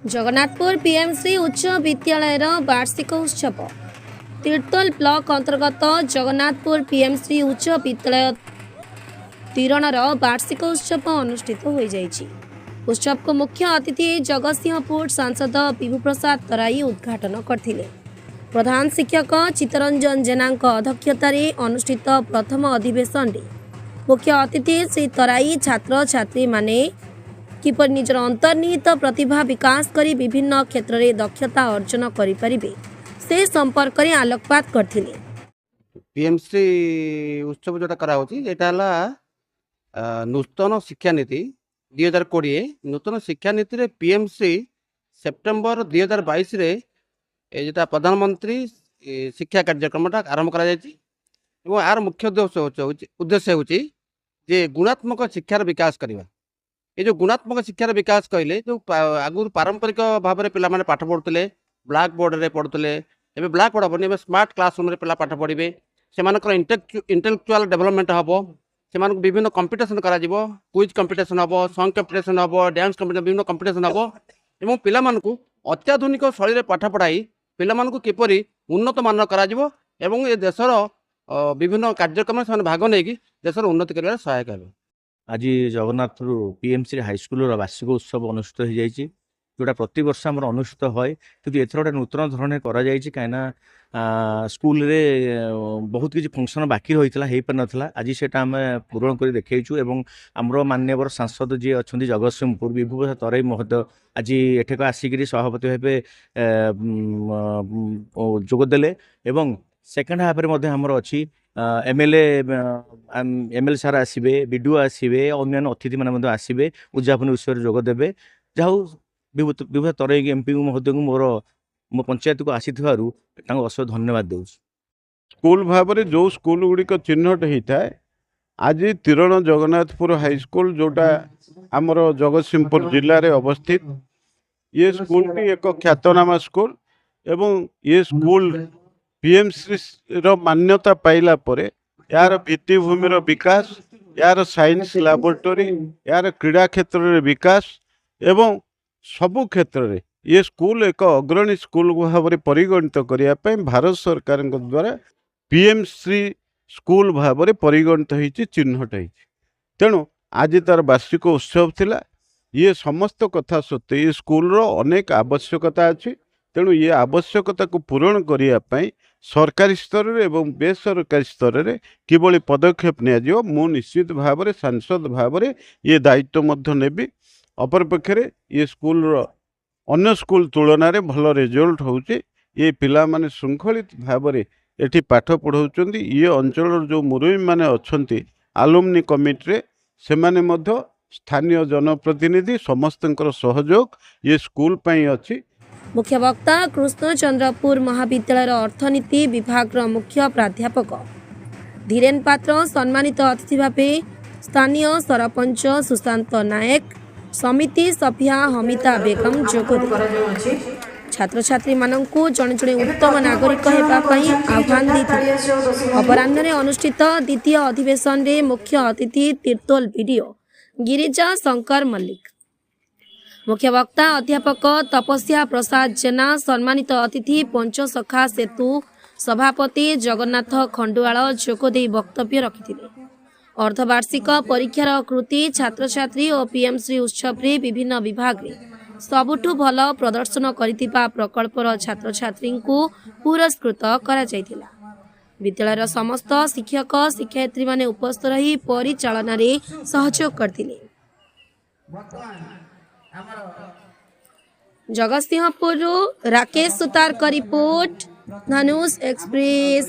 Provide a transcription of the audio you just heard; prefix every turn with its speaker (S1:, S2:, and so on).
S1: Jagannathpur PMC उच्च विद्यालय वार्षिक उत्सव तीर्तोल ब्लॉक अंतर्गत जगन्नाथपुर पीएमसी उच्च विद्यालय तीरणर वार्षिक उत्सव अनुष्ठित हो जाइछि। उत्सव को मुख्य अतिथि जगतसिंहपुर सांसद विभु प्रसाद तराई उद्घाटन करथिले। प्रधान शिक्षक चित्तरंजन जेना अध्यक्षतार अनुष्ठित प्रथम अधिवेशन मुख्य अतिथि श्री तराई छात्र छात्री माने किपर निजर अंतर्निहित प्रतिभा विकास करी विभिन्न क्षेत्र में दक्षता अर्जन करिपारिबे से संपर्क में आलोकपात करथिले।
S2: पीएमसी उत्सव जोटा करा होची एटा हला नूतन शिक्षा नीति 2020 नूतन शिक्षा नीति रे पीएमसी सेप्टेम्बर 2022 रे ए जेटा प्रधानमंत्री शिक्षा कार्यक्रम आरंभ करा जायछि एवं आर मुख्य उद्देश्य होची जे गुणात्मक शिक्षार विकास करवा। ये जो गुणात्मक शिक्षार विकास कहले जो आगुर पारंपरिक भाव में पिला माने पाठ पढ़ुले ब्लैक बोर्ड रे पढ़ुले एबे ब्लैक बोर्ड हबनी एबे स्मार्ट क्लासरूम रे पिला पाठ पढ़िबे सेमानकर इंटेलेक्चुअल डेवलपमेंट हबो सेमानक विभिन्न कंपटीशन करा जिवो क्विज कंपटीशन हबो सॉन्ग कंपटीशन हबो डांस कंपटीशन विभिन्न कंपटीशन हबो एवं पिला मानकु अत्याधुनिक शैली रे पाठ पढ़ाई पिला मानकु किपरि उन्नत मान करा जिवो एवं ए देशर विभिन्न कार्यक्रम से भाग नहीं देशर उन्नति कर सहायक हे।
S3: आज जगन्नाथपुर पीएमसी हाईस्कूल वार्षिक उत्सव अनुष्ठित हो जाइए जोटा प्रति वर्ष आम अनुष्ठित है कि एथर गोटे नूतन धरण कहीं स्कूल रे बहुत किसी फंक्शन बाकी रही है पार नाला आज से आम पूरण कर देखु एवं आमर माननीय सांसद जी अच्छा जगतसिंहपुर विभु प्रसाद तराई महोदय आज एठक आसिक सभापति भाव जोगदेले एवं सेकेंड हाफ आमर अच्छी एमएलए सार आसबे विडीओ आसबे अन्य अतिथि मैंने आसबे उद्यापन उत्सव जोगदेवे जहाँ विभू तराई एमपी महोदय को मो पंचायत को आसी अशेष धन्यवाद दूँ।
S4: स्कूल भाव में जो स्कूल गुड़िक चिन्हट होता है आज तीरण जगन्नाथपुर हाईस्कूल जोटा आमर जगतसिंहपुर जिले में अवस्थित ये स्कूल एक ख्यातनामा स्कूल एवं ये स्कूल पीएमसी रो मान्यता पाइला परे यार भित्तिभूमि विकास यार साइंस लैबोरेटरी यार क्रीड़ा क्षेत्र में विकास एवं सबु क्षेत्र में ये स्कूल एक अग्रणी स्कूल भाव में परिगणित करने भारत सरकार द्वारा पीएमसी स्कूल भाव में परिगणित होती चिन्हट होती तेणु आज तार वार्षिक उत्सव थिला ये समस्त कथा सत्य ये स्कूल अनेक आवश्यकता अच्छी तेणु ये आवश्यकता को पूरण करने सरकारी स्तर रे एवं बेसरकारी स्तर रे किभली पदक्षेप निया मु निश्चित भाव में सांसद भाव में ये दायित्व मध्य नेबी। अपरपक्षे ये स्कूल अन्य स्कूल तुलन में भल रिजल्ट होचे ये पिला माने श्रृंखलित भाव में एठी पाठ पढ़ाउछन्ती ये अंचल जो मुरबी माने अछन्ती आलुमनी कमिटी रे से माने मध्य स्थानीय जनप्रतिनिधि समस्तंकर सहयोग ये स्कूल पई अछि।
S1: मुख्य वक्ता कृष्णचंद्रपुर महाविद्यालय अर्थनीति विभाग मुख्य प्राध्यापक धीरेन पात्र सम्मानित अतिथि भावे स्थानीय सरपंच सुशांत नायक समिति सभ्या हमिता बेगम जोगदे छात्र छात्री मानंकु जन जन उत्तम नागरिक हेबापई आह्वान दैथिले। अपराह्न अनुष्ठित द्वितीय अधिवेशन रे मुख्य अतिथि तीर्तोल वीडियो गिरिजा शंकर मल्लिक मुख्य वक्ता अध्यापक तपस्या प्रसाद जेना सम्मानित अतिथि पंचसखा सेतु सभापति जगन्नाथ खंडुआल जोगदे वक्तव्य रखिथिले। अर्धवार्षिक परीक्षार कृति छात्र छात्री और पीएमसी उत्सव रे विभिन्न विभाग रे सबुठु भल प्रदर्शन करितिबा प्रकल्पर छात्र छात्री को पुरस्कृत करा जायतिला। विद्यालयर समस्त शिक्षक शिक्षयित्री माने उपस्थित रही परिचालन रे सहयोग करथिले। जगतसिंहपुर राकेश सुतार का रिपोर्ट धनुष एक्सप्रेस।